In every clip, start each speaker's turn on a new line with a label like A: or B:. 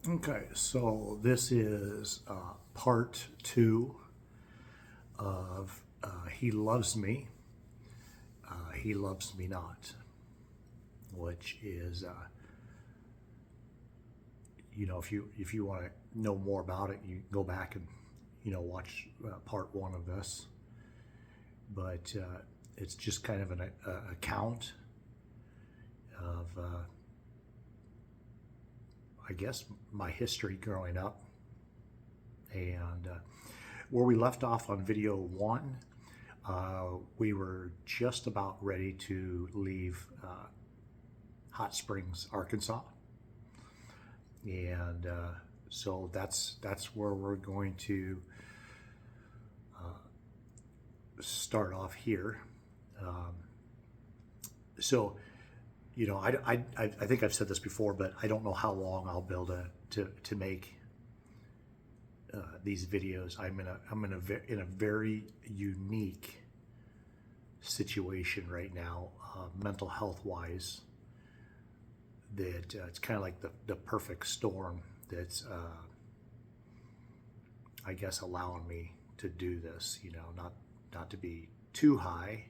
A: Okay, so this is part two of He Loves Me, He Loves Me Not, which is, if you want to know more about it, you go back and, watch part one of this. But it's just kind of an account of, I guess, my history growing up. And where we left off on video one, we were just about ready to leave Hot Springs, Arkansas. And so that's where we're going to start off here. So, I think I've said this before, but I don't know how long I'll be able to make these videos. I'm in a very unique situation right now, mental health wise. That it's kind of like the perfect storm that's, I guess, allowing me to do this. Not to be too high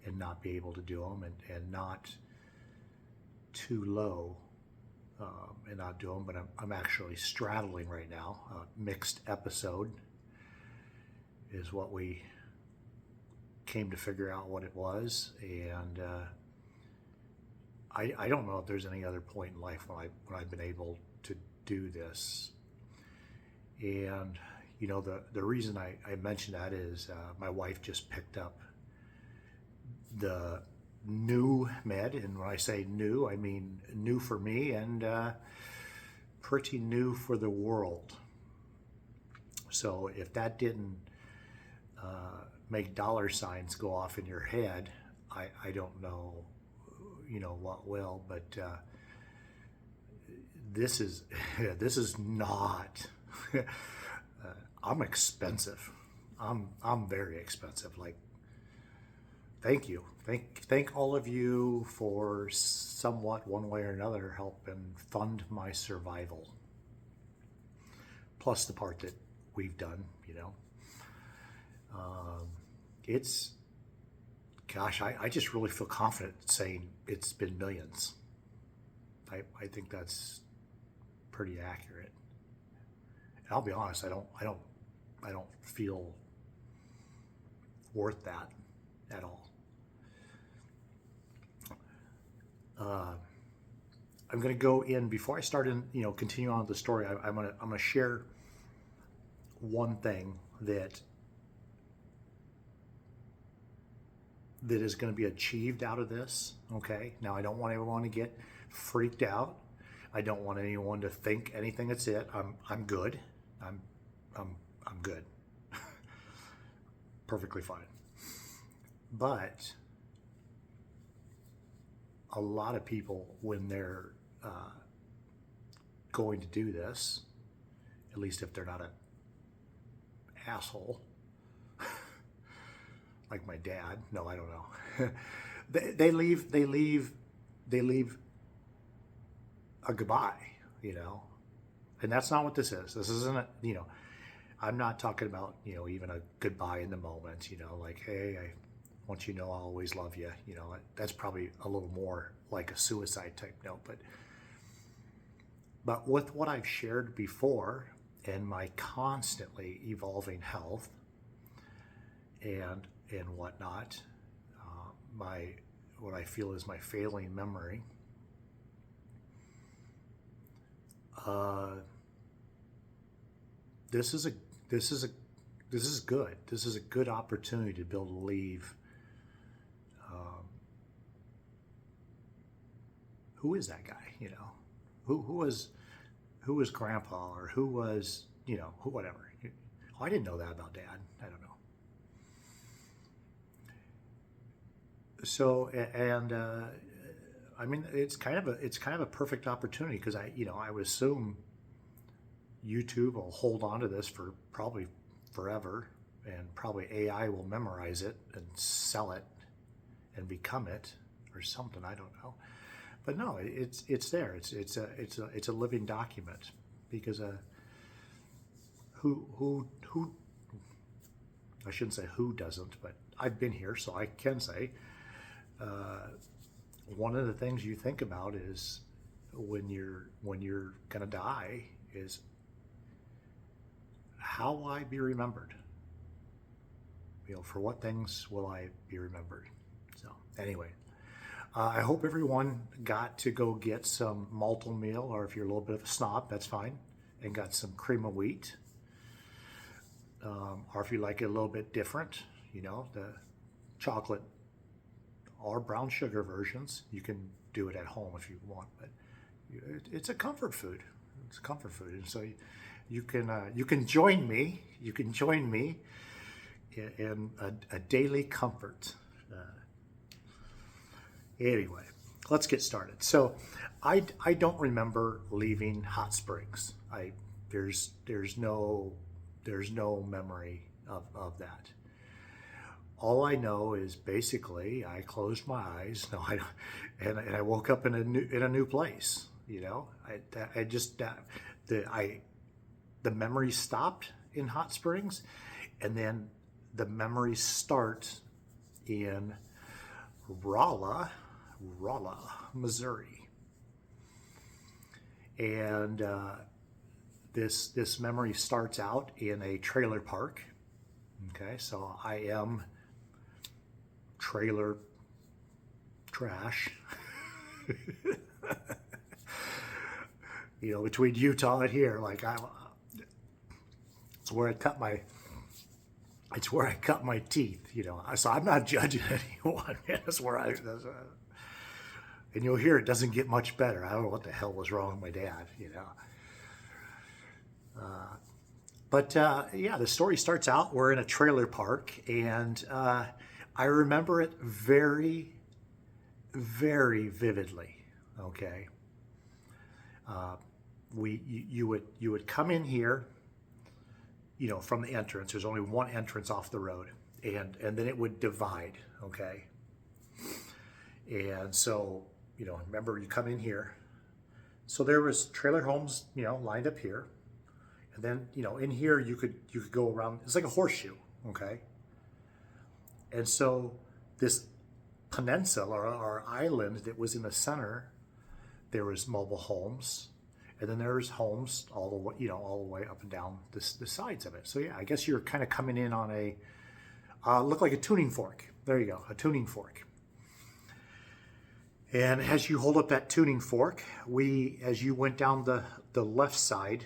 A: and not be able to do them, and not too low and not do them. But I'm actually straddling right now. Mixed episode is what we came to figure out what it was, and I don't know if there's any other point in life when I've been able to do this. And the reason I mention that is my wife just picked up the new med, and when I say new, I mean new for me and pretty new for the world. So if that didn't make dollar signs go off in your head, I don't know, what will. But this is not. I'm expensive. I'm very expensive. Like, thank you. Thank all of you for somewhat, one way or another, helping fund my survival. Plus the part that we've done, it's, gosh, I just really feel confident saying it's been millions. I think that's pretty accurate. And I'll be honest, I don't feel worth that at all. I'm going to go in before I start in, continue on with the story. I'm going to share one thing that is going to be achieved out of this. Okay. Now, I don't want everyone to get freaked out. I don't want anyone to think anything. That's it. I'm good. I'm good. Perfectly fine. But a lot of people, when they're going to do this, at least if they're not an asshole, like my dad. No, I don't know. they leave a goodbye, and that's not what this is. This isn't I'm not talking about, even a goodbye in the moment, like, hey, I want you to know I'll always love you. That's probably a little more like a suicide type note. But with what I've shared before and my constantly evolving health and whatnot, what I feel is my failing memory, this is good. This is a good opportunity to be able to leave. Who is that guy? Who was Grandpa, or who was, who, whatever. Oh, I didn't know that about Dad. I don't know. So, and I mean, it's kind of a perfect opportunity, because I would assume YouTube will hold on to this for probably forever, and probably AI will memorize it and sell it and become it or something. I don't know. But no, it's there. It's a living document. because who I shouldn't say who doesn't, but I've been here, so I can say one of the things you think about is when you're gonna die is, how will I be remembered? For what things will I be remembered? So anyway, I hope everyone got to go get some malto meal, or if you're a little bit of a snob, that's fine, and got some cream of wheat. Or if you like it a little bit different, the chocolate or brown sugar versions, you can do it at home if you want, but it's a comfort food. It's a comfort food, and so you can join me. You can join me in a daily comfort. Anyway, let's get started. So, I don't remember leaving Hot Springs. There's no memory of that. All I know is basically I closed my eyes. No, I don't, and I woke up in a new place. The memories stopped in Hot Springs, and then the memories start in Rolla, Missouri, and this memory starts out in a trailer park. Okay, so I am trailer trash. Between Utah and here, it's where I cut my teeth. So I'm not judging anyone. That's where and you'll hear it doesn't get much better. I don't know what the hell was wrong with my dad. But the story starts out, we're in a trailer park, and I remember it very, very vividly. Okay, you would come in here, from the entrance. There's only one entrance off the road, and then it would divide. Okay, and so remember, you come in here. So there was trailer homes, lined up here. And then, in here you could go around. It's like a horseshoe, okay? And so this peninsula or island that was in the center, there was mobile homes, and then there was homes all the way up and down the sides of it. So yeah, I guess you're kind of coming in on a look like a tuning fork. There you go, a tuning fork. And as you hold up that tuning fork, as you went down the left side,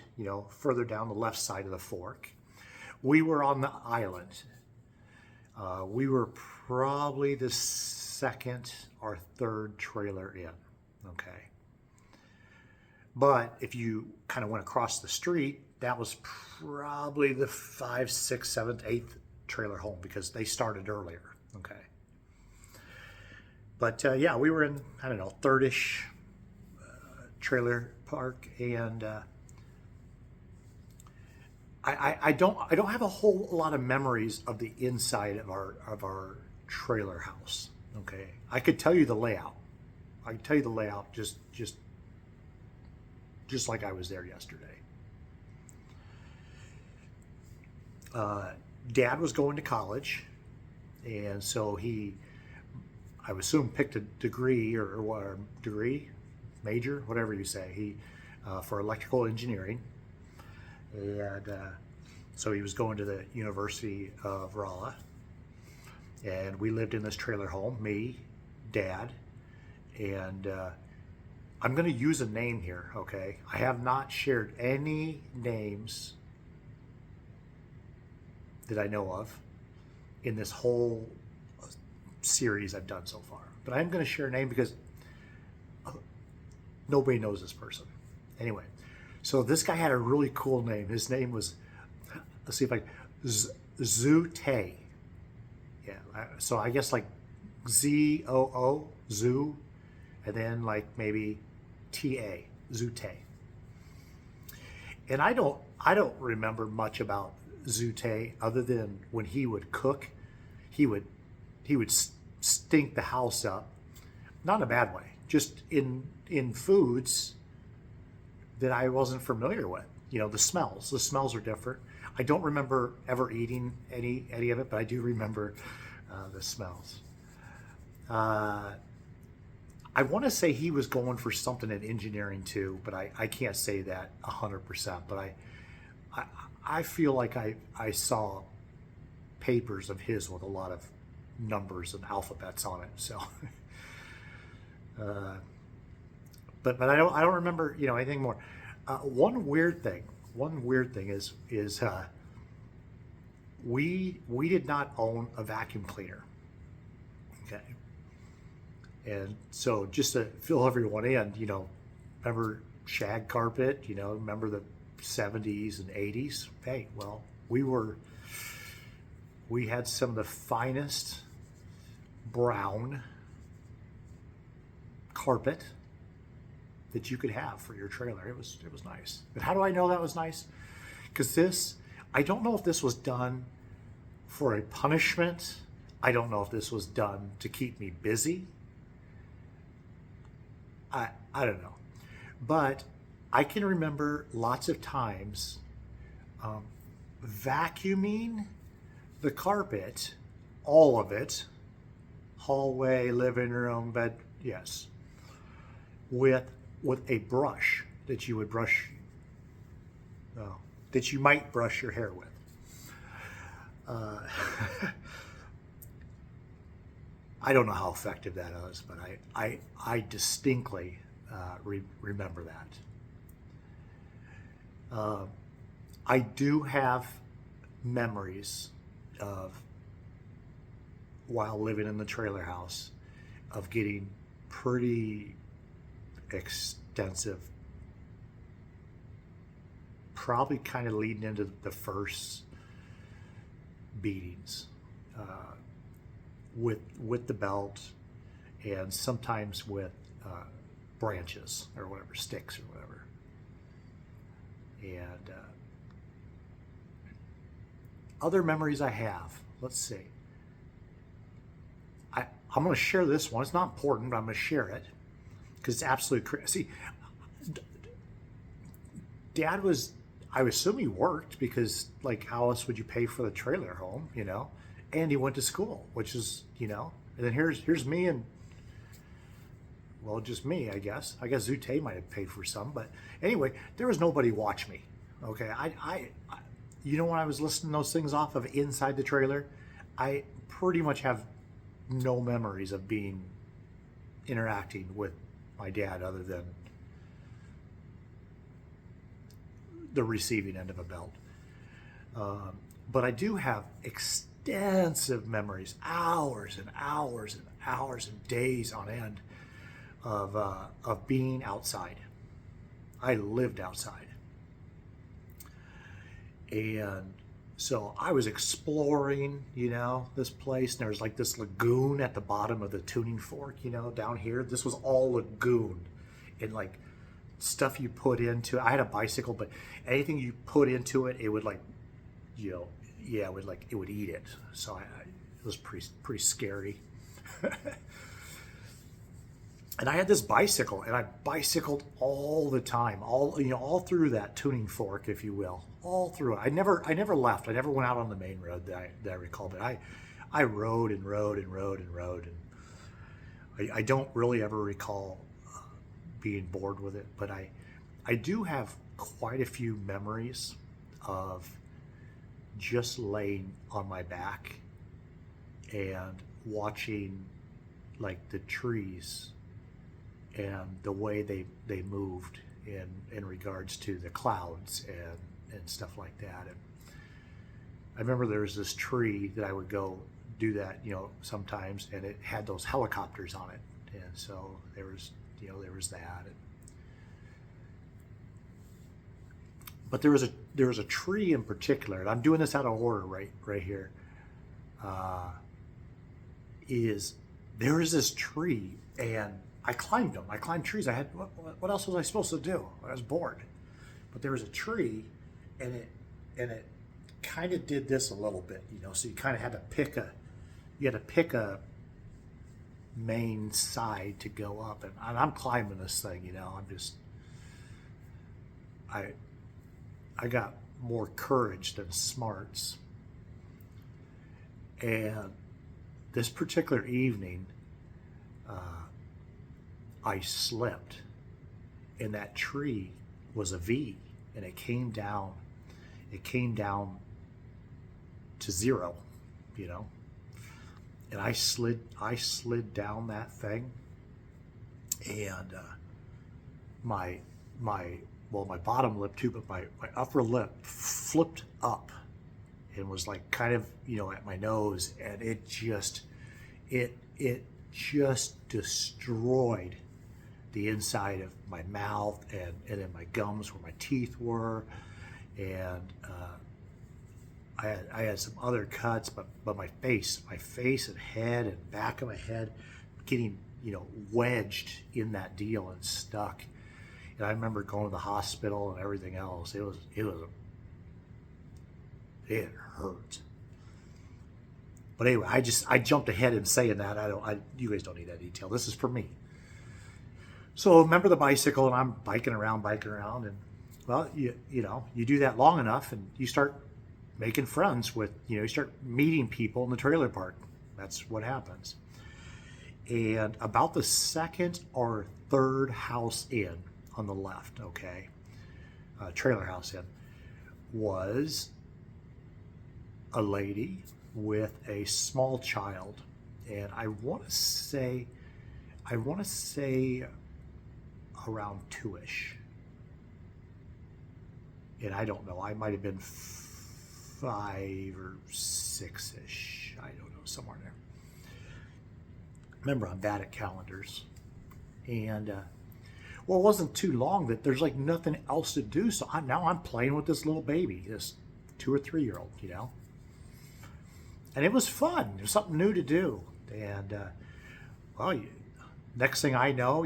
A: further down the left side of the fork, we were on the island. We were probably the second or third trailer in, okay? But if you kind of went across the street, that was probably the 5th, 6th, 7th, 8th trailer home, because they started earlier, okay? But we were in, I don't know, third-ish trailer park, and I don't have a whole lot of memories of the inside of our trailer house. Okay, I could tell you the layout. I could tell you the layout just like I was there yesterday. Dad was going to college, and so he, I would assume, picked a degree or major, whatever you say, for electrical engineering. And so he was going to the University of Rolla. And we lived in this trailer home, me, Dad, and I'm going to use a name here, okay? I have not shared any names that I know of in this whole series I've done so far. But I'm going to share a name because nobody knows this person. Anyway, so this guy had a really cool name. His name was, let's see if I, Zute. Yeah, so I guess like Z-O-O, Zoo, and then like maybe T-A, Zute. And I don't remember much about Zute other than when he would cook, he would stink the house up, not in a bad way, just in foods that I wasn't familiar with. The smells are different. I don't remember ever eating any of it, but I do remember the smells. I want to say he was going for something in engineering too, but I can't say that 100%. But I feel like I saw papers of his with a lot of numbers and alphabets on it. So, but I don't remember anything more. One weird thing is we did not own a vacuum cleaner. Okay. And so just to fill everyone in, remember shag carpet, remember the 70s and 80s? Hey, well, we had some of the finest brown carpet that you could have for your trailer. It was nice. But how do I know that was nice? Because I don't know if this was done for a punishment. I don't know if this was done to keep me busy. I don't know. But I can remember lots of times vacuuming the carpet, all of it, hallway, living room, bed, yes, with a brush that you would brush, that you might brush your hair with. I don't know how effective that is, but I distinctly remember that. I do have memories of, while living in the trailer house, of getting pretty extensive, probably kind of leading into the first beatings with the belt, and sometimes with branches or whatever, sticks or whatever. And other memories I have, let's see. I'm going to share this one. It's not important, but I'm going to share it because it's absolutely crazy. See, Dad was, I assume he worked, because like how else would you pay for the trailer home, and he went to school, which is, and then here's me, and well, just me, I guess Zute might have paid for some, but anyway, there was nobody watch me. Okay. I when I was listening to those things off of inside the trailer, I pretty much have no memories of interacting with my dad other than the receiving end of a belt. But I do have extensive memories, hours and hours and hours and days on end of being outside. I lived outside. And so I was exploring, this place, and there was like this lagoon at the bottom of the tuning fork, down here. This was all lagoon, and like stuff you put into it. I had a bicycle, but anything you put into it, it would like, it would eat it. So it was pretty scary. And I had this bicycle, and I bicycled all the time, all through that tuning fork, if you will, all through it. I never left. I never went out on the main road that I recall, but I rode and rode and rode and rode, and I don't really ever recall being bored with it, but I do have quite a few memories of just laying on my back and watching like the trees and the way they moved in regards to the clouds and stuff like that. And I remember there was this tree that I would go do that, sometimes, and it had those helicopters on it. And so there was that. But there was a tree in particular, and I'm doing this out of order right here. There is this tree, and I climbed them. I climbed trees. I had what else was I supposed to do? I was bored. But there was a tree, and it kind of did this a little bit, So you kind of had to pick a main side to go up, and I'm climbing this thing, I'm just I I got more courage than smarts. And this particular evening, uh, I slipped, and that tree was a V, and it came down. It came down to zero, you know. And I slid down that thing, and my my well, my bottom lip too, but my upper lip flipped up and was like kind of, at my nose, and it just destroyed the inside of my mouth, and then my gums where my teeth were, and I had some other cuts, but my face and head and back of my head getting wedged in that deal and stuck. And I remember going to the hospital and everything else. It hurt. But anyway, I jumped ahead in saying that. You guys don't need that detail. This is for me. So remember the bicycle, and I'm biking around, and well, you do that long enough, and you start making friends with, you start meeting people in the trailer park. That's what happens. And about the second or third house in on the left, okay, trailer house in, was a lady with a small child. And I want to say around two-ish. And I don't know, I might have been 5 or 6-ish. I don't know, somewhere there. Remember, I'm bad at calendars. And, well, it wasn't too long that there's like nothing else to do. So now I'm playing with this little baby, this 2 or 3-year-old, And it was fun. It was something new to do. And, well, next thing I know,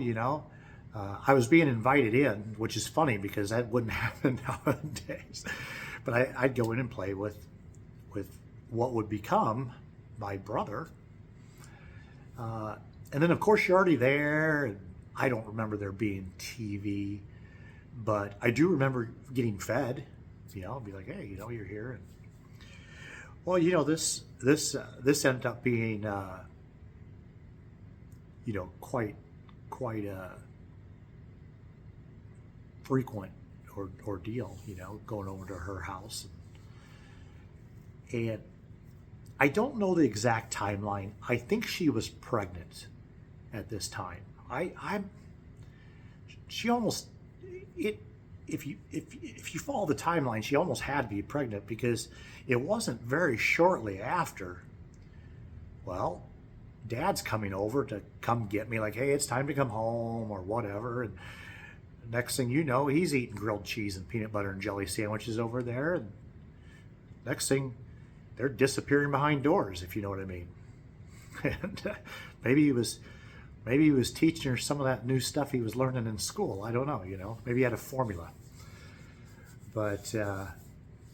A: I was being invited in, which is funny because that wouldn't happen nowadays. But I'd go in and play with what would become my brother. And then, of course, you're already there. And I don't remember there being TV, but I do remember getting fed. Be like, hey, you're here. And, well, this ended up being, quite a frequent ordeal, going over to her house. And I don't know the exact timeline. I think she was pregnant at this time. She almost, if you follow the timeline, she almost had to be pregnant, because it wasn't very shortly after, well, Dad's coming over to come get me, like, hey, it's time to come home or whatever. And next thing you know, he's eating grilled cheese and peanut butter and jelly sandwiches over there. And next thing, they're disappearing behind doors, if you know what I mean. And maybe he was teaching her some of that new stuff he was learning in school. I don't know, Maybe he had a formula. But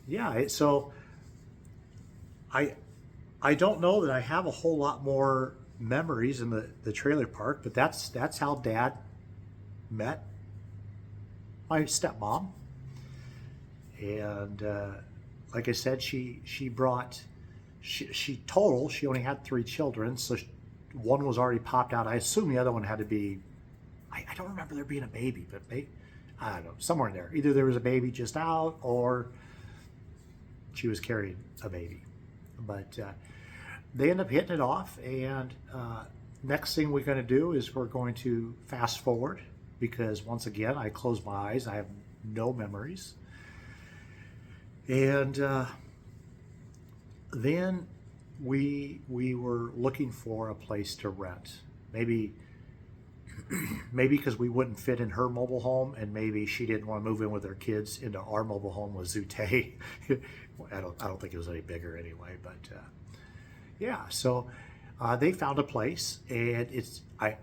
A: yeah, so I don't know that I have a whole lot more memories in the trailer park, but that's how Dad met my stepmom. And like I said, she only had 3 children, so one was already popped out. I assume the other one had to be, I don't remember there being a baby, but I don't know, somewhere in there. Either there was a baby just out, or she was carrying a baby. But they end up hitting it off, and next thing we're going to do is we're going to fast forward, because once again, I close my eyes. I have no memories. And then we were looking for a place to rent. Maybe because we wouldn't fit in her mobile home, and maybe she didn't want to move in with her kids into our mobile home with Zute. I don't think it was any bigger anyway, but yeah. So they found a place, and I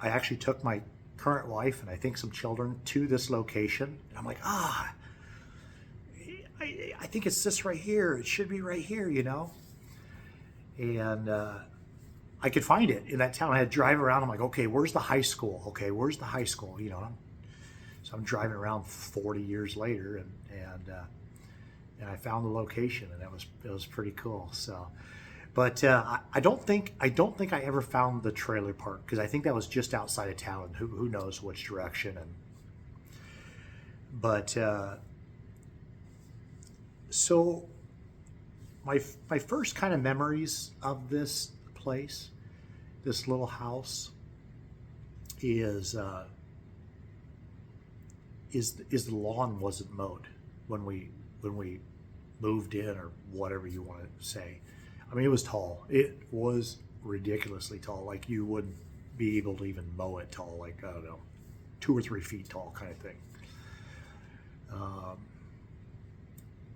A: actually took my current wife and I think some children to this location. And I'm like, I think it's this right here. It should be right here, And I could find it in that town. I had to drive around. I'm like, okay, where's the high school? Okay, where's the high school? So I'm driving around 40 years later, and I found the location, and it was pretty cool. So, but I don't think I ever found the trailer park, because I think that was just outside of town, and who knows which direction. And but so my first kind of memories of this place, this little house, is the lawn wasn't mowed when we moved in, or whatever you want to say. I mean, it was tall. It was ridiculously tall. Like, you wouldn't be able to even mow it tall. Like, I don't know, 2 or 3 feet tall kind of thing.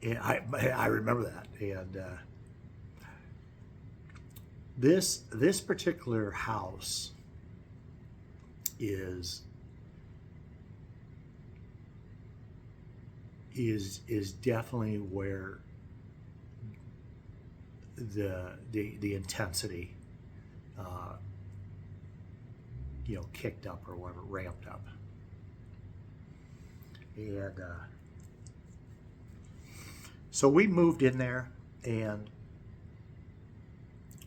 A: And I remember that. And this particular house is definitely where the intensity kicked up, or whatever, ramped up. And so we moved in there, and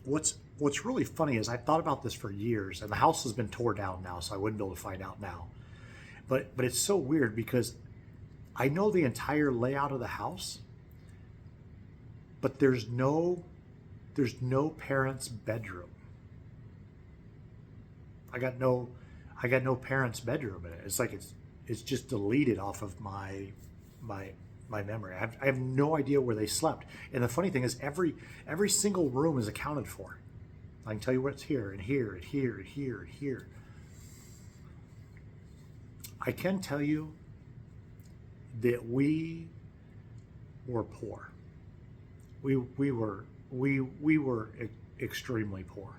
A: what's really funny is I thought about this for years, and the house has been torn down now, so I wouldn't be able to find out now. But it's so weird, because I know the entire layout of the house, but there's no parents' bedroom. I got no parents' bedroom in it. It's like it's just deleted off of my memory. I have no idea where they slept. And the funny thing is, every single room is accounted for. I can tell you what's here and here and here and here and here. I can tell you that we were poor. We were extremely poor.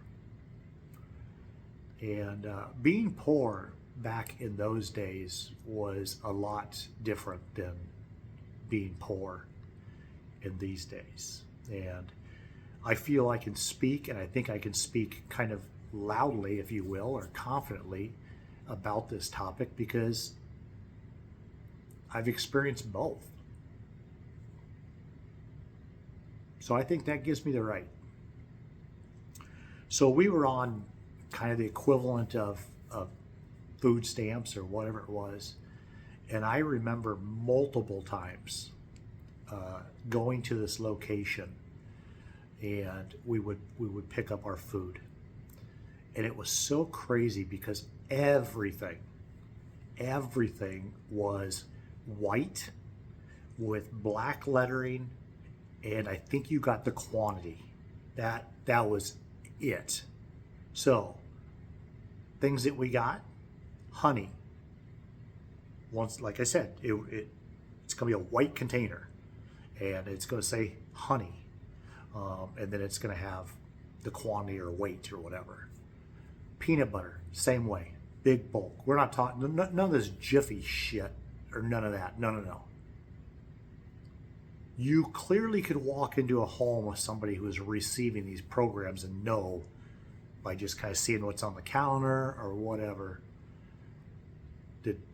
A: And being poor back in those days was a lot different than being poor in these days. And I feel I can speak, and I think I can speak kind of loudly, if you will, or confidently about this topic, because I've experienced both. So I think that gives me the right. So we were on kind of the equivalent of food stamps, or whatever it was. And I remember multiple times going to this location, and we would pick up our food. And it was so crazy, because everything was white with black lettering, and I think you got the quantity. That was it. So things that we got: honey. Once, like I said, it's going to be a white container, and it's going to say honey, and then it's going to have the quantity or weight or whatever. Peanut butter, same way, big bulk. We're not talking none of this Jiffy shit, or none of that. No. You clearly could walk into a home with somebody who is receiving these programs and know, by just kind of seeing what's on the counter or whatever,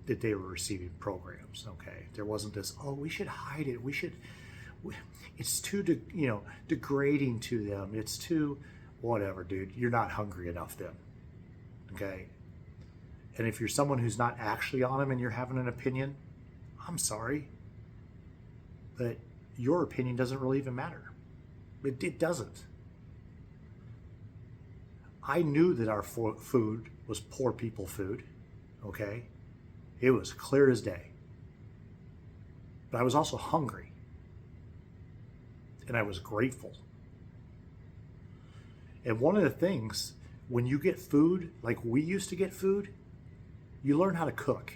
A: that they were receiving programs. Okay, there wasn't this, oh, we should hide it. It's too degrading to them. It's too whatever, dude. You're not hungry enough then. Okay, and if you're someone who's not actually on them and you're having an opinion, I'm sorry, but your opinion doesn't really even matter. It doesn't. I knew that our food was poor people food. Okay, it was clear as day. But I was also hungry, and I was grateful. And one of the things, when you get food, like we used to get food, you learn how to cook.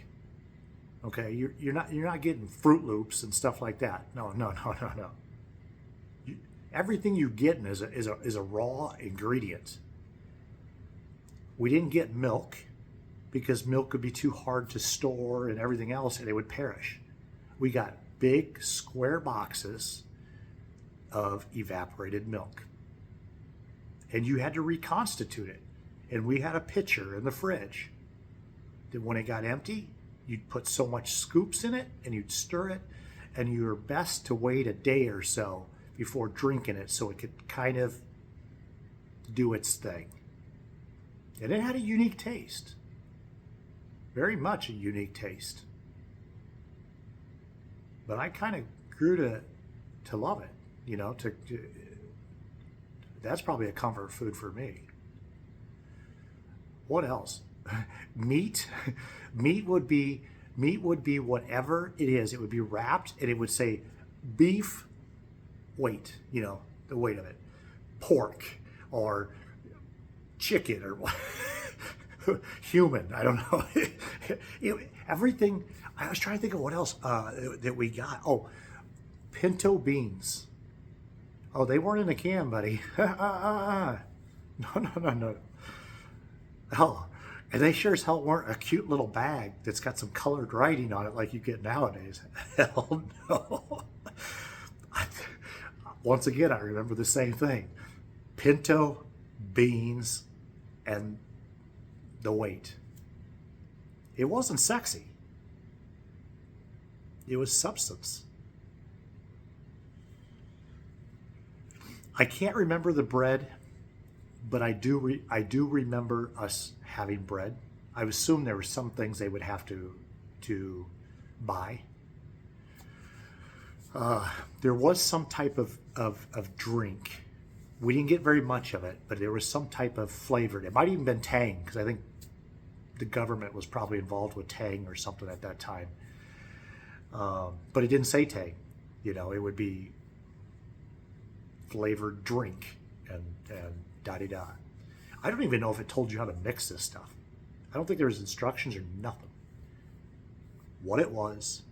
A: Okay, you're not getting Fruit Loops and stuff like that. No. Everything you're getting is a raw ingredient. We didn't get milk, because milk could be too hard to store and everything else, and it would perish. We got big square boxes of evaporated milk, and you had to reconstitute it. And we had a pitcher in the fridge that when it got empty, you'd put so much scoops in it and you'd stir it, and you were best to wait a day or so before drinking it so it could kind of do its thing. And it had a unique taste. Very much a unique taste. But I kind of grew to love it, that's probably a comfort food for me. What else? Meat. Meat would be whatever it is. It would be wrapped and it would say beef weight, the weight of it. Pork or chicken or human. I don't know. Everything. I was trying to think of what else that we got. Oh, pinto beans. Oh, they weren't in a can, buddy. No. Oh, and they sure as hell weren't a cute little bag that's got some colored writing on it like you get nowadays. Hell no. Once again, I remember the same thing. Pinto beans and the weight. It wasn't sexy. It was substance. I can't remember the bread, but I do remember us having bread. I assume there were some things they would have to buy. There was some type of drink. We didn't get very much of it, but there was some type of flavored. It might even been Tang, because I think the government was probably involved with Tang or something at that time. But it didn't say Tang. It would be flavored drink and da-di-da. I don't even know if it told you how to mix this stuff. I don't think there was instructions or nothing. What it was,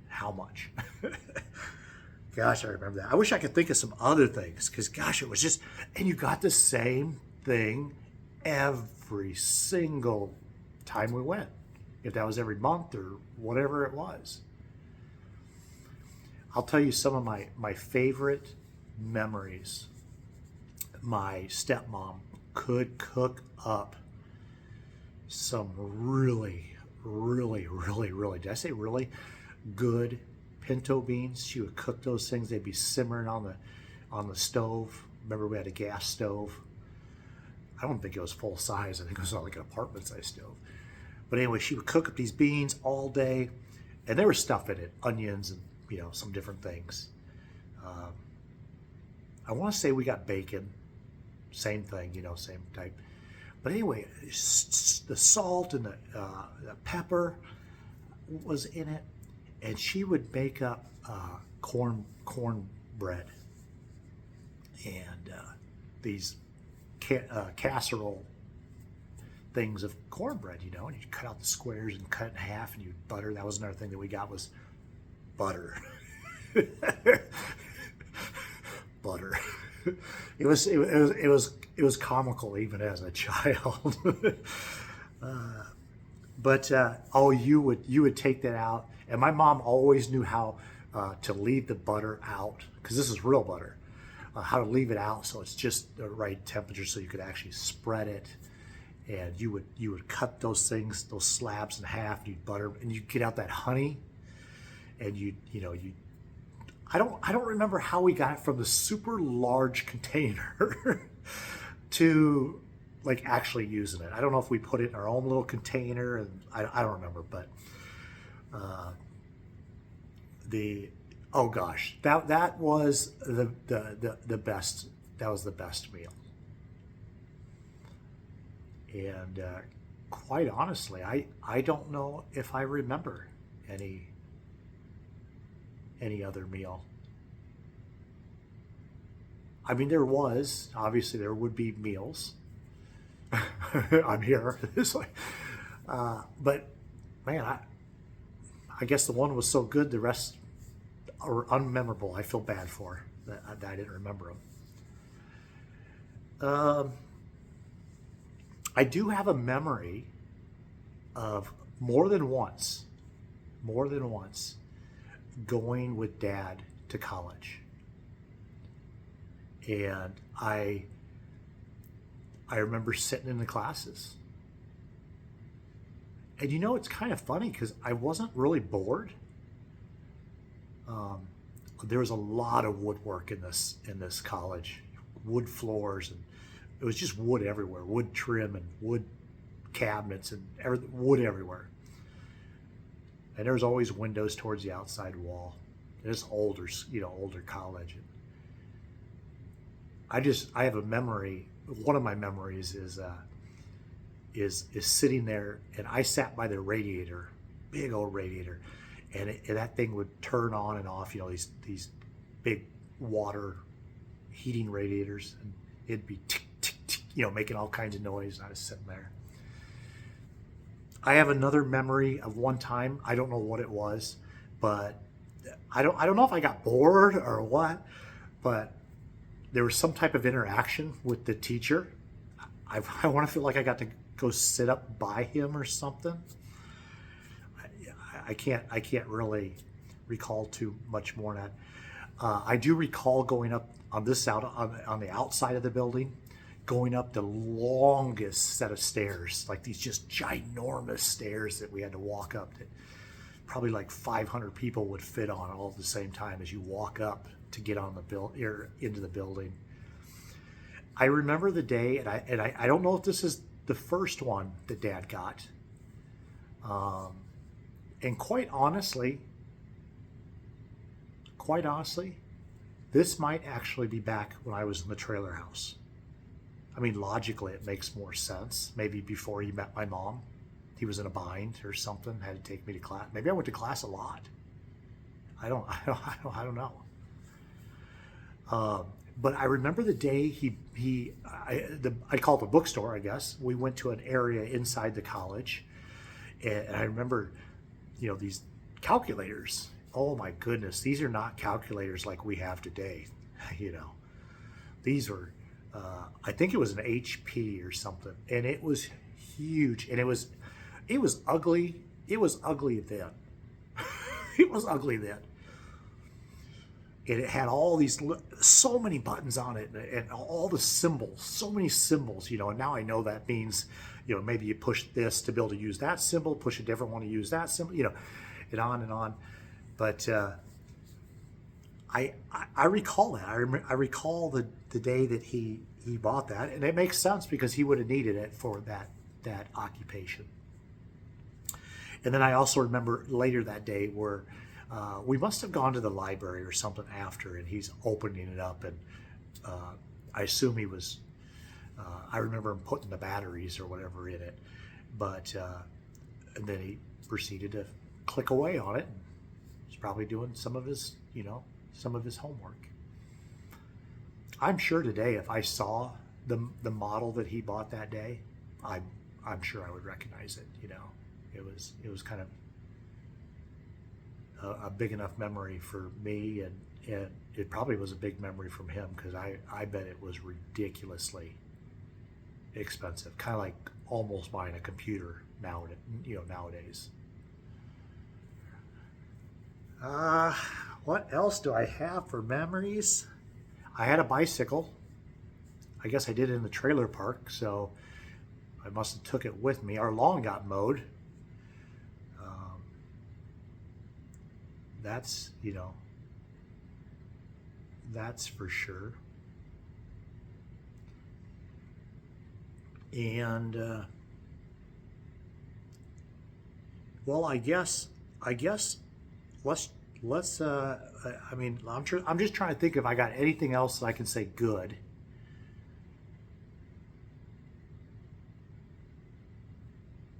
A: how much. Gosh, I remember that. I wish I could think of some other things, because gosh, it was just, and you got the same thing every single time we went. If that was every month or whatever it was. I'll tell you some of my favorite memories. My stepmom could cook up some really, did I say really good pinto beans? She would cook those things. They'd be simmering on the stove. Remember, we had a gas stove. I don't think it was full size. I think it was like an apartment size stove. But anyway, she would cook up these beans all day, and there was stuff in it, onions and some different things. I want to say we got bacon, same thing, same type. But anyway, the salt and the pepper was in it, and she would bake up corn bread and these casserole things of cornbread, and you cut out the squares and cut it in half, and you butter. That was another thing that we got was butter. Butter. It was comical even as a child. But you would take that out, and my mom always knew how to leave the butter out, because this is real butter. How to leave it out so it's just the right temperature so you could actually spread it. And you would cut those slabs in half, and you'd butter, and you'd get out that honey, and I don't remember how we got it from the super large container to like actually using it. I don't know if we put it in our own little container, and I don't remember, but oh gosh, that was the best. That was the best meal. And quite honestly, I don't know if I remember any other meal. I mean, there would be meals. I'm here. It's like, but man, I guess the one was so good, the rest are unmemorable. I feel bad for that I didn't remember them. I do have a memory of more than once going with Dad to college. And I remember sitting in the classes And you know, it's kind of funny because I wasn't really bored. Um, there was a lot of woodwork in this college, wood floors, and it was just wood everywhere, wood trim and wood cabinets and wood everywhere. And there was always windows towards the outside wall. And it's older, older college. I have a memory. One of my memories is sitting there, and I sat by the radiator, big old radiator, and that thing would turn on and off. These big water heating radiators, and it'd be tick tick tick, making all kinds of noise. And I was sitting there. I have another memory of one time. I don't know what it was, but I don't know if I got bored or what, but there was some type of interaction with the teacher. I want to feel like I got to go sit up by him or something. I can't really recall too much more than that. I do recall going up on the outside of the building, going up the longest set of stairs, like these just ginormous stairs that we had to walk up that probably like 500 people would fit on all at the same time as you walk up to get on into the building. I remember the day, and I don't know if this is the first one that Dad got. And quite honestly, this might actually be back when I was in the trailer house. I mean, logically, it makes more sense. Maybe before he met my mom, he was in a bind or something, had to take me to class. Maybe I went to class a lot. I don't know. But I remember the day I call it the bookstore, I guess. We went to an area inside the college, and I remember, these calculators. Oh my goodness, these are not calculators like we have today. These were, I think it was an HP or something, and it was huge, and it was ugly. It was ugly then. It was ugly then. And it had all these, so many buttons on it, and all the symbols, so many symbols, and now I know that means, maybe you push this to be able to use that symbol, push a different one to use that symbol, and on and on. But I recall that. I recall the day that he bought that, and it makes sense because he would have needed it for that occupation. And then I also remember later that day where we must have gone to the library or something after, and he's opening it up, and I assume he was, I remember him putting the batteries or whatever in it, but and then he proceeded to click away on it, and he's probably doing some of his homework. I'm sure today, if I saw the model that he bought that day, I'm sure I would recognize it. It was kind of a big enough memory for me, and it probably was a big memory from him, because I bet it was ridiculously expensive, kind of like almost buying a computer nowadays. What else do I have for memories? I had a bicycle. I guess I did it in the trailer park, so I must have took it with me. Our lawn got mowed. That's for sure. And well, I guess let's I mean, I'm just trying to think if I got anything else that I can say good.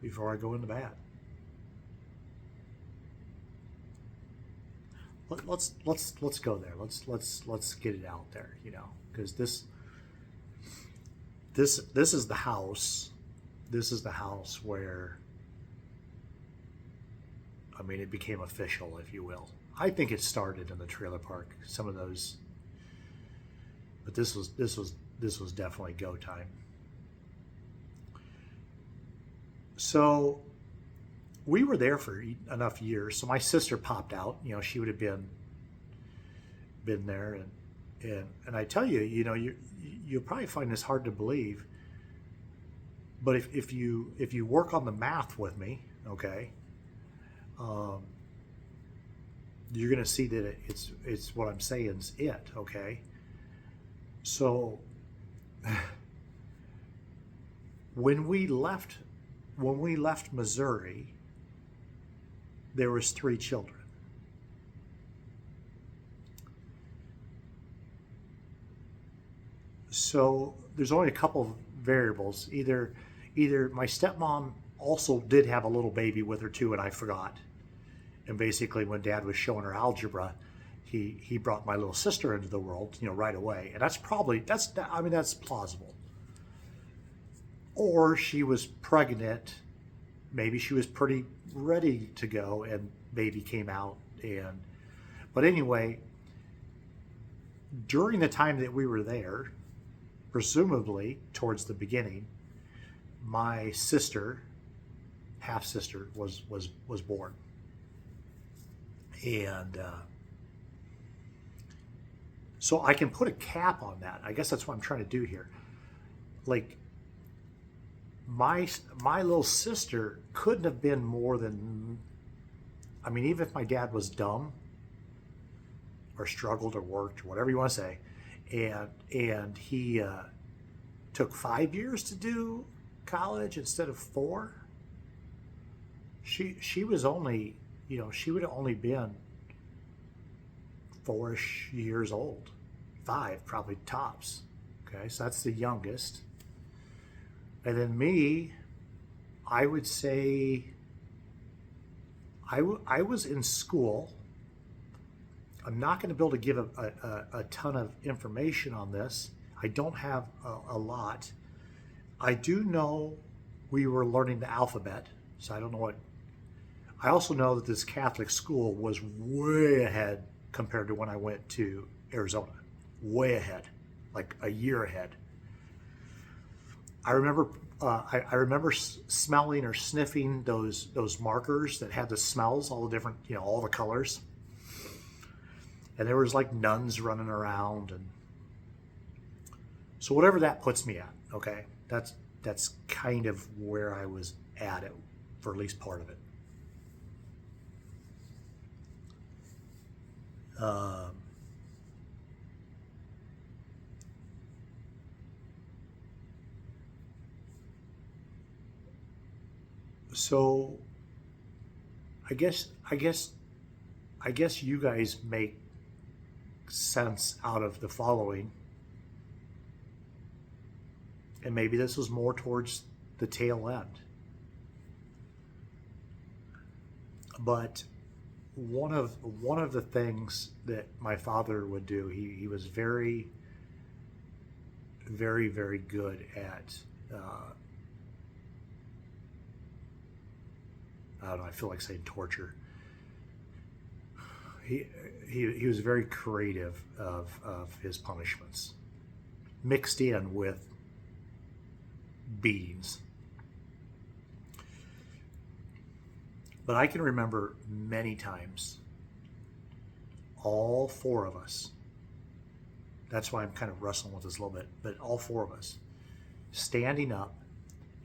A: Before I go into bad. Let's go there. Let's get it out there, because this is the house. This is the house where, I mean, it became official, if you will. I think it started in the trailer park. Some of those, but this was definitely go time. So we were there for enough years. So my sister popped out. She would have been there, and I tell you, you'll probably find this hard to believe, but if you work on the math with me, okay, um, you're going to see that it's what I'm saying is it, okay? So when we left Missouri, there was 3 children. So there's only a couple of variables. Either my stepmom also did have a little baby with her too, and I forgot. And basically, when Dad was showing her algebra, he brought my little sister into the world, right away. And that's plausible. Or she was pregnant. Maybe she was pretty ready to go, and baby came out. But anyway, during the time that we were there, presumably towards the beginning, my sister, half sister, was born, and so I can put a cap on that. I guess that's what I'm trying to do here. Like my little sister couldn't have been more than, I mean, even if my dad was dumb or struggled or worked or whatever you want to say, and he took 5 years to do college instead of 4. She was only, she would have only been 4-ish years old, 5 probably tops. Okay, so that's the youngest. And then me, I would say I was in school. I'm not going to be able to give a ton of information on this. I don't have a lot. I do know we were learning the alphabet, so I don't know what. I also know that this Catholic school was way ahead compared to when I went to Arizona. Way ahead, like a year ahead. I remember smelling or sniffing those markers that had the smells, all the different, all the colors. And there was like nuns running around, and so whatever that puts me at, okay, that's kind of where I was at it for at least part of it. So I guess you guys make sense out of the following, and maybe this was more towards the tail end, but one of the things that my father would do, he was very, very, very good at, I don't know, I feel like saying torture. He was very creative of his punishments, mixed in with beatings. But I can remember many times, all 4 of us, that's why I'm kind of wrestling with this a little bit, but all 4 of us standing up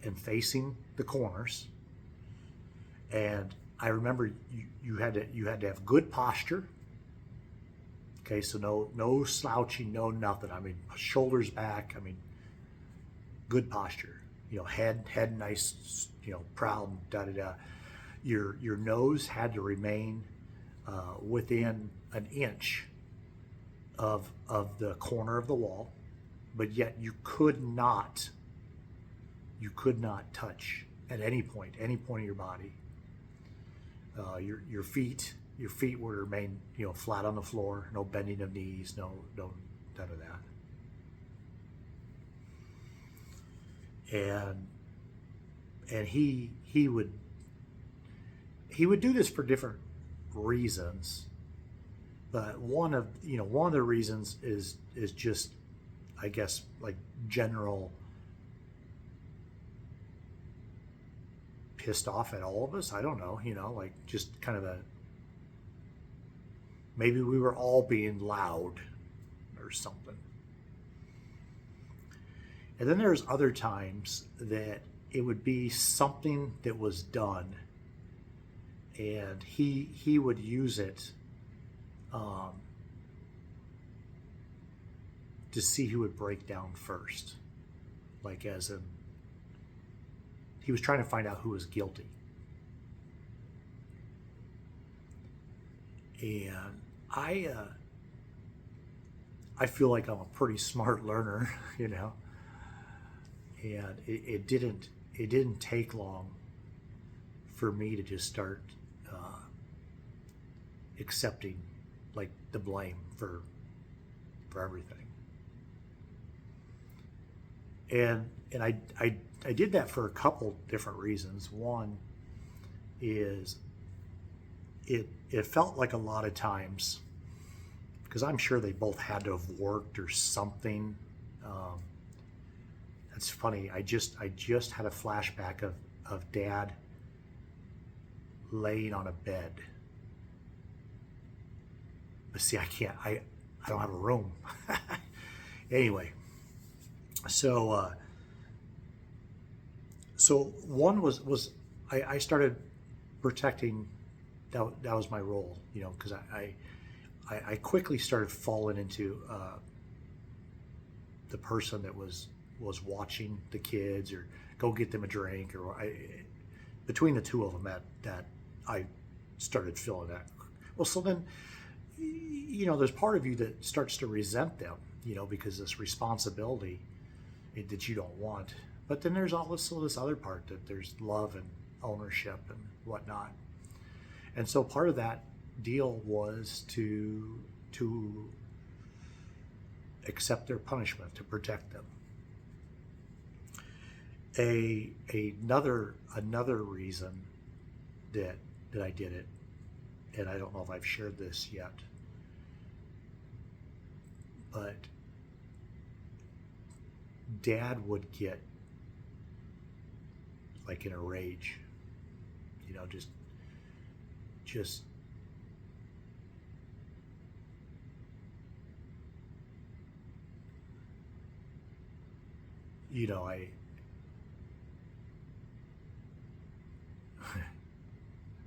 A: and facing the corners. And I remember you had to have good posture. Okay, so no slouching, no nothing. I mean, shoulders back. I mean, good posture. Head nice. Proud. Da da da. Your nose had to remain within an inch of the corner of the wall, but yet you could not touch at any point of your body. Your feet would remain flat on the floor. No bending of knees. No none of that. And he would do this for different reasons, but one of the reasons is just, I guess, like general pissed off at all of us. I don't know, like just kind of maybe we were all being loud or something. And then there's other times that it would be something that was done and he would use it um, to see who would break down first, like as in he was trying to find out who was guilty. And I feel like I'm a pretty smart learner, you know, and it didn't take long for me to just start accepting like the blame for everything. And I did that for a couple different reasons. One is it felt like a lot of times, because I'm sure they both had to have worked or something. Um, it's funny. I just had a flashback of Dad laying on a bed. But see, I can't. I don't have a room. Anyway, so so one was I started protecting. That was my role, you know, because I quickly started falling into the person that was watching the kids or go get them a drink, or between the two of them that I started feeling that. Well, so then, you know, there's part of you that starts to resent them, you know, because this responsibility that you don't want. But then there's also this other part that there's love and ownership and whatnot. And so part of that deal was to accept their punishment, to protect them. Another reason that I did it, and I don't know if I've shared this yet, but Dad would get like in a rage, you know, just you know,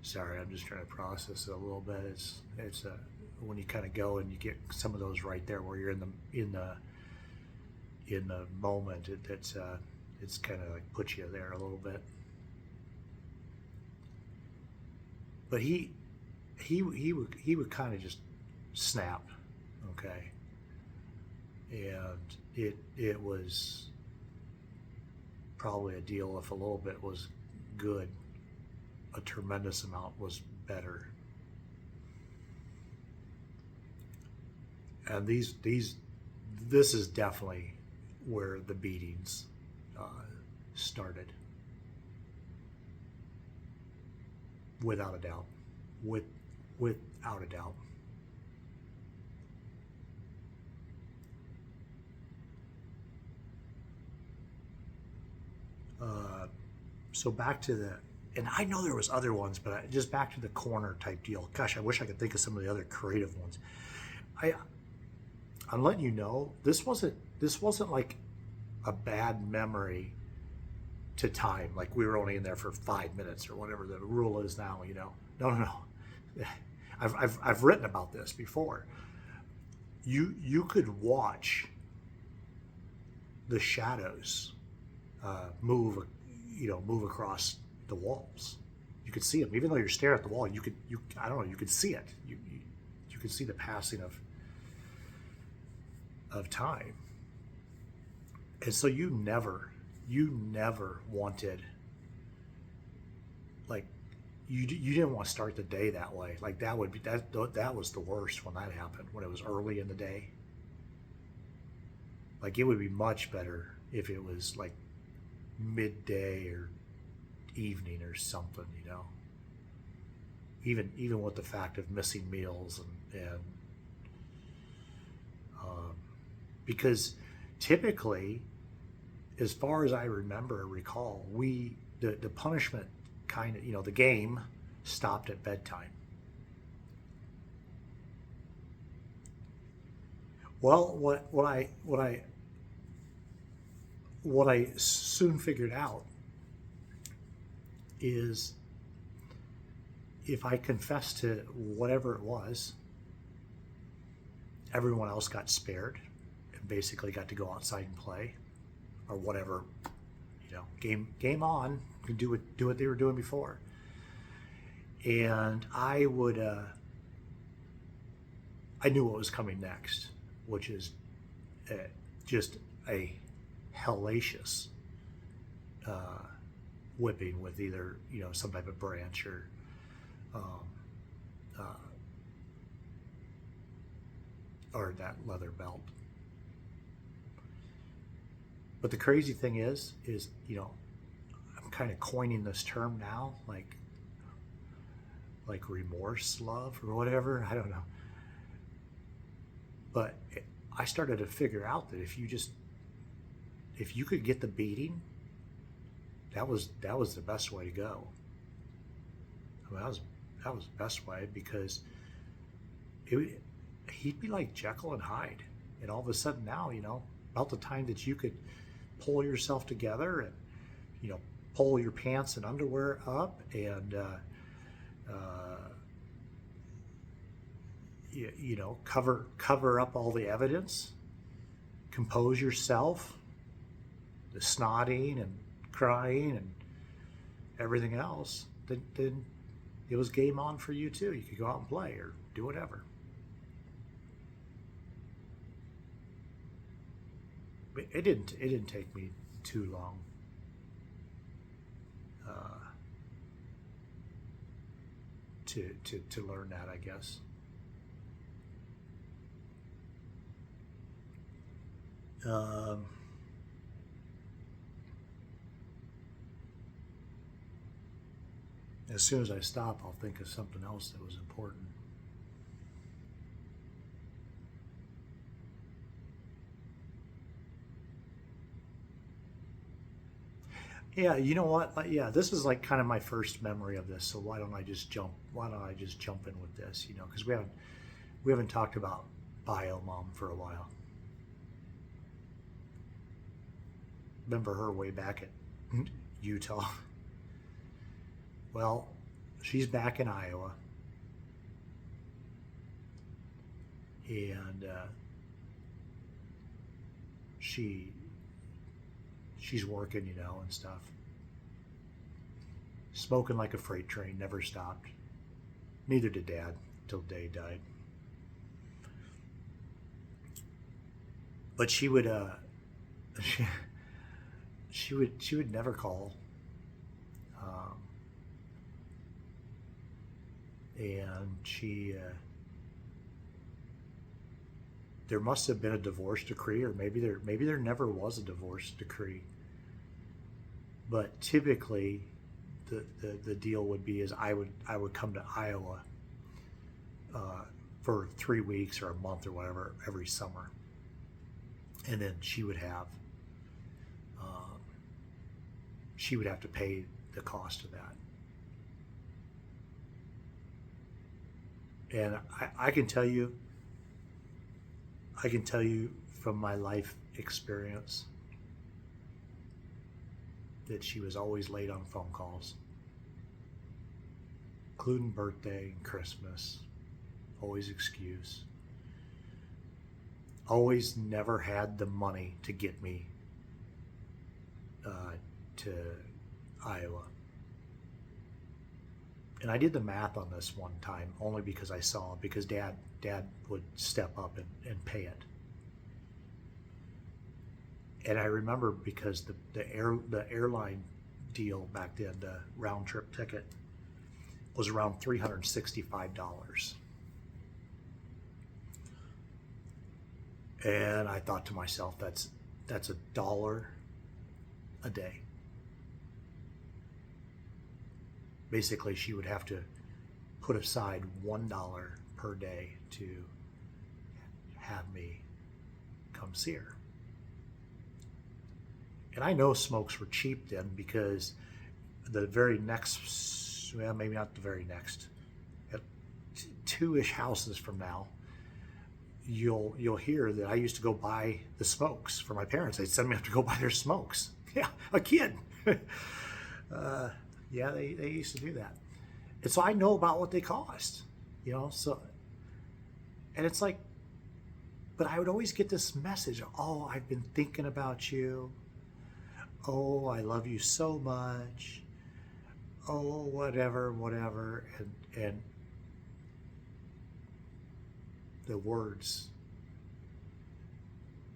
A: sorry, I'm just trying to process it a little bit. It's when you kind of go and you get some of those right there where you're in the moment. It's kind of like puts you there a little bit. But he would kind of just snap, okay, and it was probably a deal. If a little bit was good, a tremendous amount was better. And this is definitely where the beatings started, without a doubt, without a doubt. So back to and I know there was other ones, but just back to the corner type deal. Gosh, I wish I could think of some of the other creative ones. I'm letting you know, this wasn't like a bad memory to time, like we were only in there for 5 minutes or whatever the rule is now, you know. No. I've written about this before. You could watch the shadows move across the walls. You could see them, even though you're staring at the wall. You I don't know, you could see it. You could see the passing of time. And so you never wanted, like, you didn't want to start the day that way. Like that was the worst when that happened, when it was early in the day. Like it would be much better if it was like midday or evening or something, you know. Even with the fact of missing meals and because typically, as far as I recall, the punishment kind of, you know, the game stopped at bedtime. Well, what I soon figured out is if I confessed to whatever it was, everyone else got spared and basically got to go outside and play or whatever, game on, do what they were doing before. And I knew what was coming next, which is just a hellacious whipping with either some type of branch or that leather belt. But the crazy thing is I'm kind of coining this term now, like remorse love or whatever. I don't know. But I started to figure out that if you could get the beating, that was the best way to go. I mean, that was the best way, because he'd be like Jekyll and Hyde, and all of a sudden now, about the time that you could pull yourself together and pull your pants and underwear up and cover up all the evidence, compose yourself, the snotting and crying and everything else, then it was game on for you too. You could go out and play or do whatever. But it didn't take me too long to learn that, I guess. As soon as I stop, I'll think of something else that was important. Yeah, you know what? Yeah, this is like kind of my first memory of this. So why don't I just jump in with this? Because we haven't talked about bio mom for a while. Remember her way back at Utah. Well, she's back in Iowa, and she's working, and stuff. Smoking like a freight train, never stopped. Neither did Dad, till Day died. But she would she would never call. And there must have been a divorce decree, or maybe there never was a divorce decree. But typically, the deal would be is I would come to Iowa for 3 weeks or a month or whatever every summer, and then she would have to pay the cost of that. And I can tell you from my life experience that she was always late on phone calls, including birthday and Christmas, always excuse. Always never had the money to get me to Iowa. And I did the math on this one time only because I saw it, because Dad would step up and pay it. And I remember because the airline deal back then, the round trip ticket, was around $365. And I thought to myself, that's $1 a day. Basically, she would have to put aside $1 per day to have me come see her. And I know smokes were cheap then, because the very next, well, maybe not the very next, at 2-ish houses from now, you'll hear that I used to go buy the smokes for my parents. They'd send me up to go buy their smokes. Yeah, a kid. Yeah, they used to do that. And so I know about what they cost, so, and it's like, but I would always get this message, oh, I've been thinking about you. Oh, I love you so much. Oh, whatever, whatever. And the words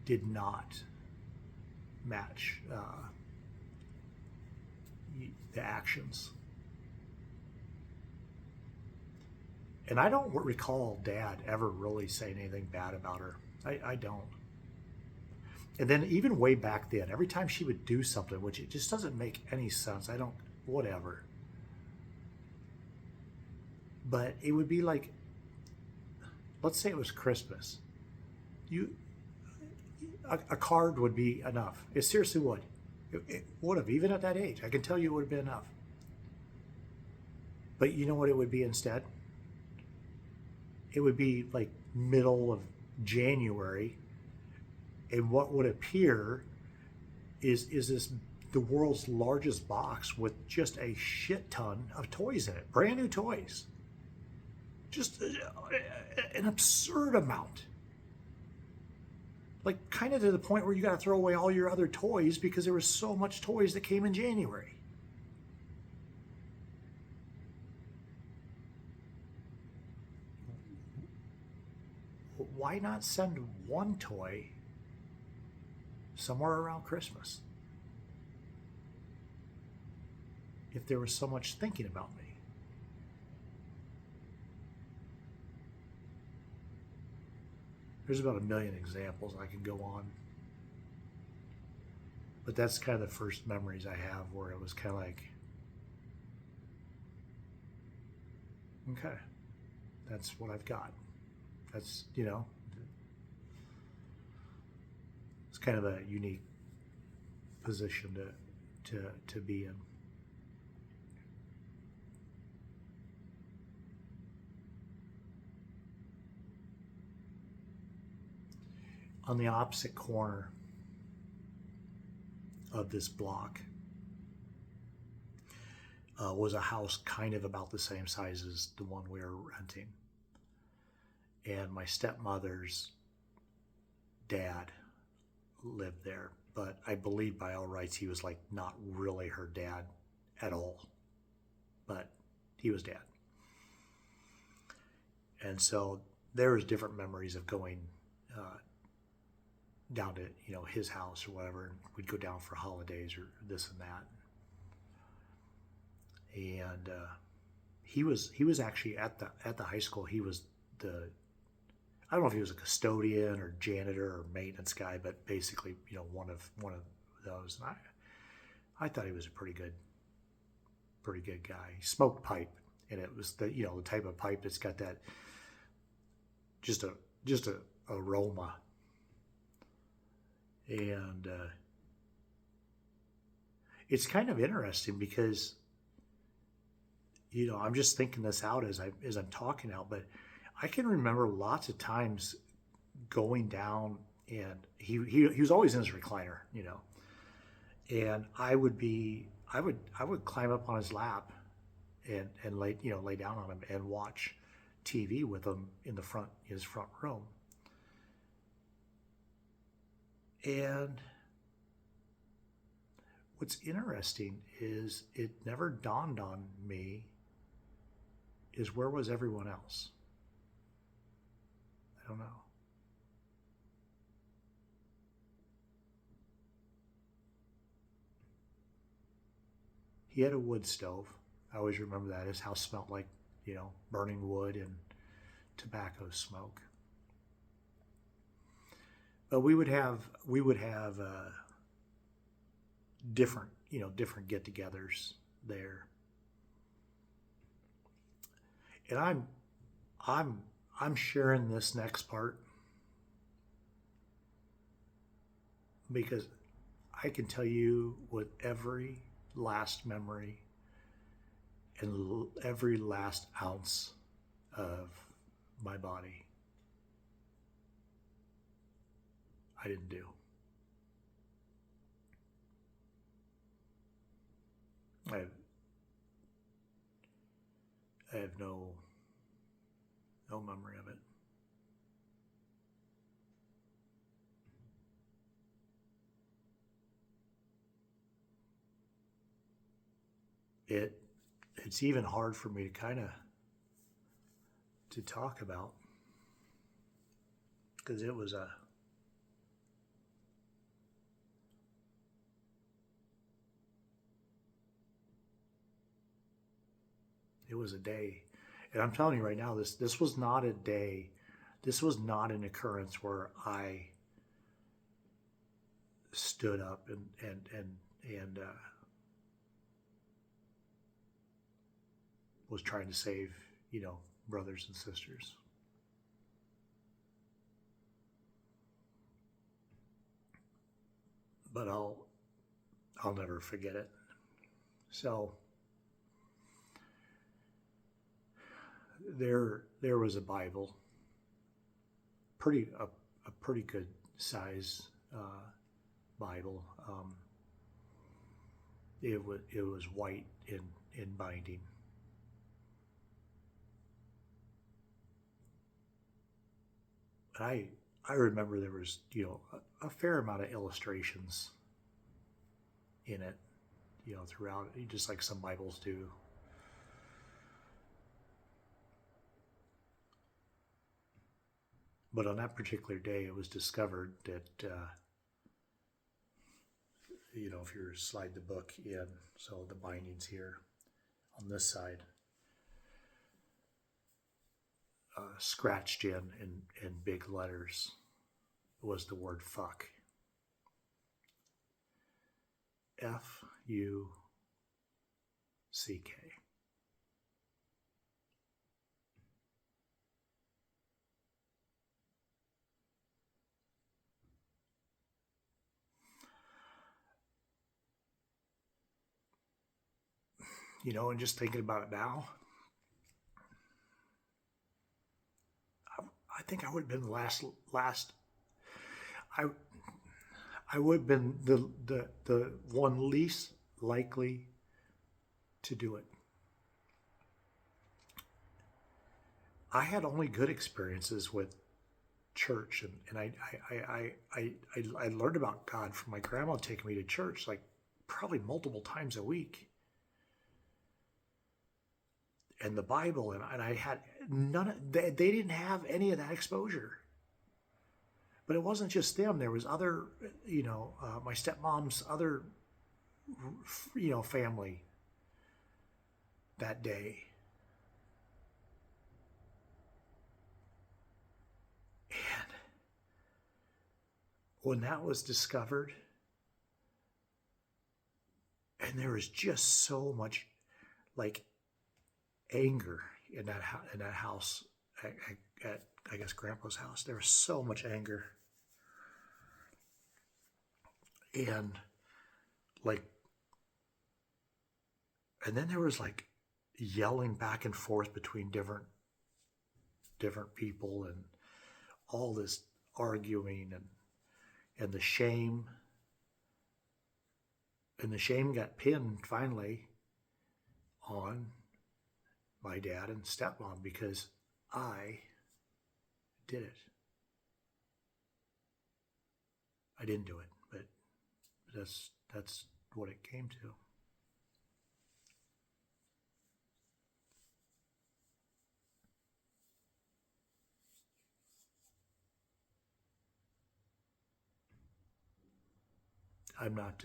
A: did not match the actions. And I don't recall Dad ever really saying anything bad about her. I don't. And then even way back then, every time she would do something, which it just doesn't make any sense, whatever. But it would be like, let's say it was Christmas. A card would be enough. It seriously would. It would have, even at that age. I can tell you it would have been enough. But you know what it would be instead? It would be like middle of January, and what would appear is this the world's largest box with just a shit ton of toys in it, brand new toys, just an absurd amount, like kind of to the point where you got to throw away all your other toys because there was so much toys that came in January. Why not send one toy somewhere around Christmas if there was so much thinking about me? There's about a million examples I can go on. But that's kind of the first memories I have where it was kind of like, okay, that's what I've got. That's, it's kind of a unique position to be in. On the opposite corner of this block was a house kind of about the same size as the one we were renting. And my stepmother's dad lived there, but I believe by all rights he was like not really her dad at all, but he was dad. And so there was different memories of going down to his house or whatever, and we'd go down for holidays or this and that. And he was actually at the high school. He was I don't know if he was a custodian or janitor or maintenance guy, but basically one of those. And I thought he was a pretty good guy. He smoked pipe, and it was the type of pipe that's got that just a aroma. And it's kind of interesting because I'm just thinking this out as I'm talking out, but I can remember lots of times going down, and he was always in his recliner, and I would climb up on his lap and lay down on him and watch TV with him in his front room. And what's interesting is it never dawned on me is where was everyone else? I don't know. He had a wood stove. I always remember that. His house smelled like, burning wood and tobacco smoke. But we would have different get-togethers there. And I'm sharing this next part because I can tell you with every last memory and every last ounce of my body, I didn't do. I have no memory of it. It's even hard for me to to talk about, because it was a day. And I'm telling you right now, this was not a day. This was not an occurrence where I stood up and was trying to save, brothers and sisters. But I'll never forget it. So there was a Bible, a pretty good size Bible. It was white in binding. But I remember there was a fair amount of illustrations in it, throughout, just like some Bibles do. But on that particular day, it was discovered that, if you slide the book in, so the binding's here on this side, scratched in big letters was the word fuck. Fuck. And just thinking about it now, I think I would have been the last. I would have been the one least likely to do it. I had only good experiences with church, and I learned about God from my grandma taking me to church, like probably multiple times a week. And the Bible, and I had they didn't have any of that exposure. But it wasn't just them. There was other, my stepmom's other, family that day. And when that was discovered, and there was just so much, like, anger in that house at I guess Grandpa's house. There was so much anger, and then there was like yelling back and forth between different people, and all this arguing, and the shame got pinned finally on my dad and stepmom, because I did it. I didn't do it, but that's what it came to. I'm not.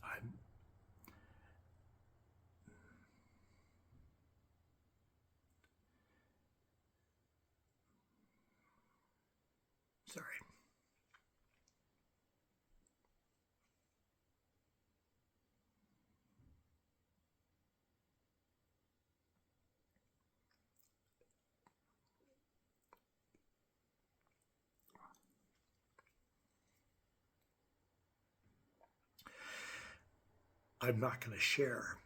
A: I'm. Sorry. I'm not going to share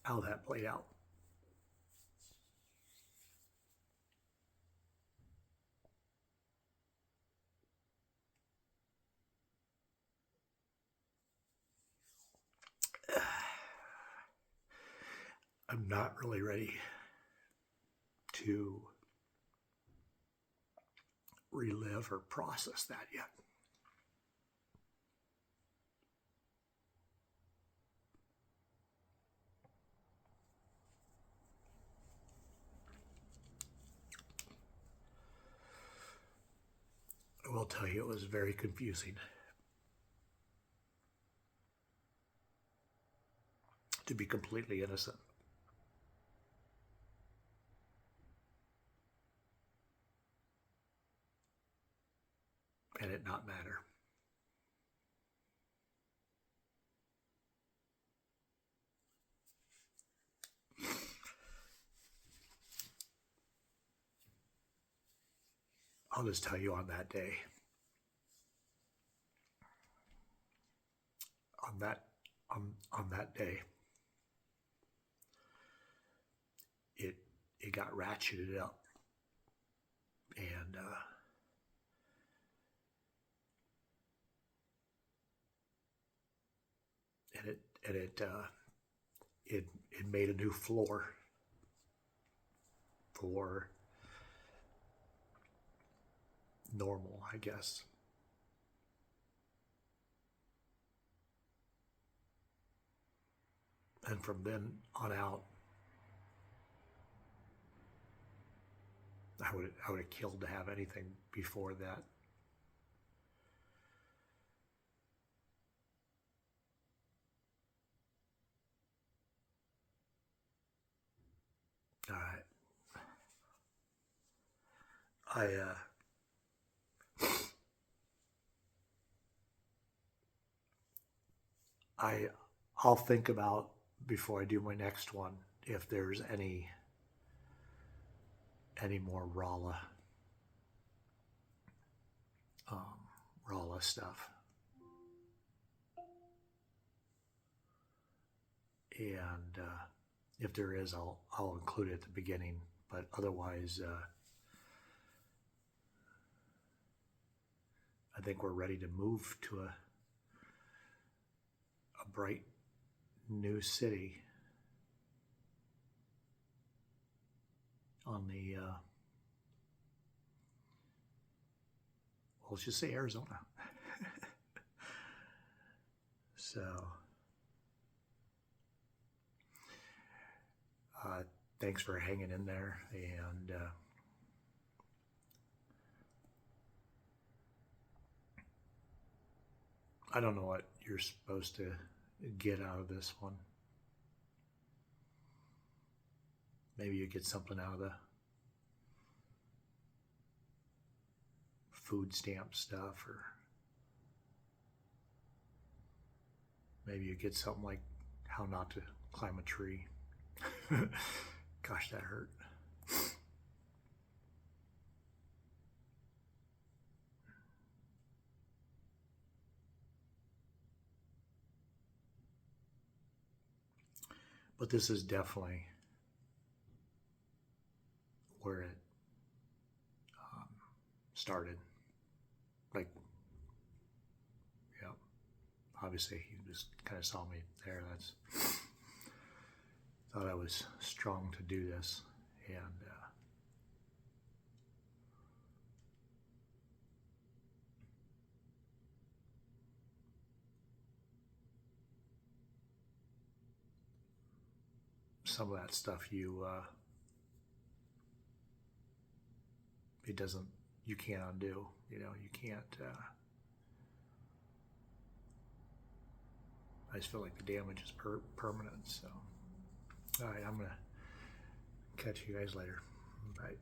A: how that played out. I'm not really ready to relive or process that yet. I will tell you, it was very confusing, to be completely innocent. And it not matter. I'll just tell you, on that day, on that day, it got ratcheted up, and it made a new floor for normal, I guess. And from then on out, I would have killed to have anything before that. All right. I'll think about, before I do my next one, if there's any more Rolla stuff. And if there is, I'll include it at the beginning. But otherwise, I think we're ready to move to a bright new city on the, well, let's just say Arizona. So, thanks for hanging in there, and I don't know what you're supposed to get out of this one. Maybe you get something out of the food stamp stuff, or maybe you get something like how not to climb a tree. Gosh, that hurt. But this is definitely where it started. Like, yeah, obviously you just kind of saw me there. That's, thought I was strong to do this, and some of that stuff it doesn't, you can't undo. You know, you can't. I just feel like the damage is permanent. So, all right, I'm gonna catch you guys later. Bye.